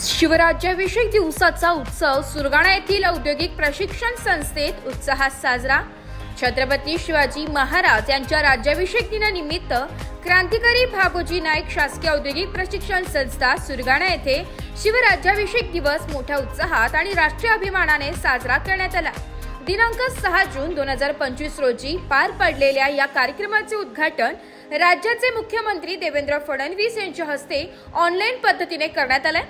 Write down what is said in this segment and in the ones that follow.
शिवराज्याभिषेक दिवसाचा उत्सव सुरगाणा येथील औद्योगिक प्रशिक्षण संस्थेत उत्साहात साजरा। छत्रपती शिवाजी महाराज यांच्या राज्याभिषेक दिनानिमित्त क्रांतिकारी भागोजी नाईक शासकीय औद्योगिक प्रशिक्षण संस्था सुरगाणा येथे शिवराज्याभिषेक दिवस मोठ्या उत्साहात आणि राष्ट्रीय अभिमानाने साजरा करण्यात आला। दिनांक 6 जून 2025 रोजी पार पडलेल्या या कार्यक्रमाचे उद्घाटन राज्याचे मुख्यमंत्री देवेंद्र फडणवीस यांच्या हस्ते ऑनलाईन पद्धतीने करण्यात आले।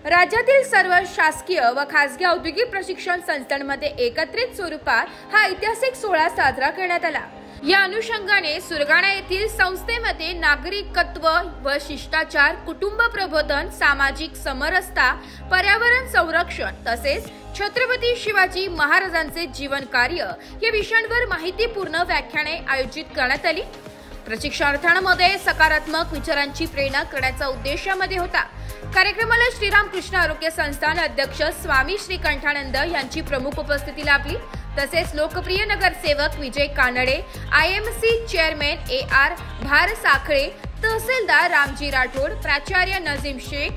राज्यातील सर्व शासकीय व खासगी औद्योगिक प्रशिक्षण संस्थांमध्ये एकत्रित स्वरूपात हा ऐतिहासिक सोहळा साजरा करण्यात आला। या अनुषंगाने सुरगाणा येथील संस्थेमध्ये नागरिकत्व व शिष्टाचार, कुटुंब प्रबोधन, सामाजिक समरसता, पर्यावरण संरक्षण तसेच छत्रपती शिवाजी महाराजांचे जीवन कार्य या विषयांवर माहितीपूर्ण व्याख्याने आयोजित करण्यात आली। प्रशिक्षणार्थींमध्ये सकारात्मक विचारांची प्रेरणा करण्याचा उद्देश यामध्ये होता। कार्यक्रमाला श्रीरामकृष्ण आरोग्य संस्थान अध्यक्ष स्वामी श्रीकंठानंद यांची प्रमुख उपस्थिती लाभली। तसेच लोकप्रिय नगरसेवक विजय Kanade, IMC chairman AR Bharsakhale, तहसीलदार रामजी राठोड, प्राचार्य नजीम शेख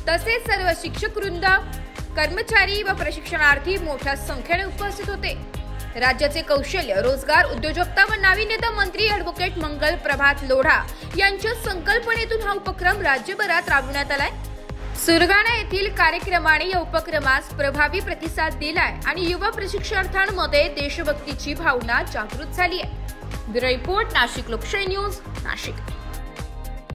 तसेच सर्व शिक्षक वृंद, कर्मचारी व प्रशिक्षणार्थी मोठ्या संख्येने उपस्थित होते। राज्याचे कौशल्य, रोजगार, उद्योजकता व नाविन्यता मंत्री ॲडव्होकेट मंगल प्रभात लोढा यांच्या संकल्पनेतून हा उपक्रम राज्यभरात राबवण्यात आलाय। सुरगाणा येथील कार्यक्रमाने या उपक्रमास प्रभावी प्रतिसाद दिलाय आणि युवा प्रशिक्षणार्थींमध्ये देशभक्तीची भावना जागृत झाली आहे। ब्युरो रिपोर्ट, नाशिक लोकशाही न्यूज, नाशिक।